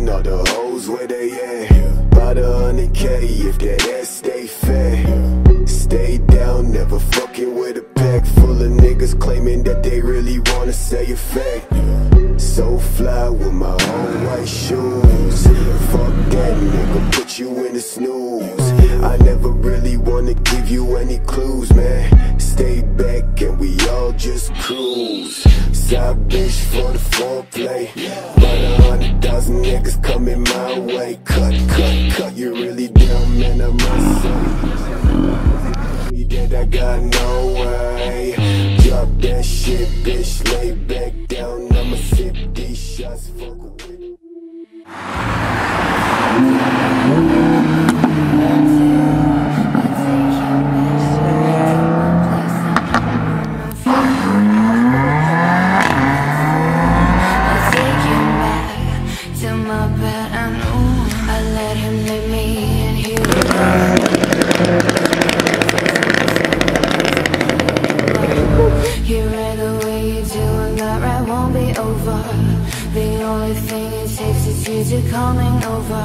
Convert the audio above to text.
asking all the hoes where they at. About 100K if that ass stay fat. Stay down, never fucking with a pack full of niggas claiming that they really wanna say a fact. So fly with my own white shoes. Fuck that nigga, put you in a snooze. I never really wanna give you any clues, man. Stay back and we all just cruise. Side bitch for the foreplay. About 100,000 niggas coming my way. Cut, you really down, man, I must say. Me that I got no way. Drop that shit, bitch, lay back down. I'ma sip these shots, fuck with it. Coming over.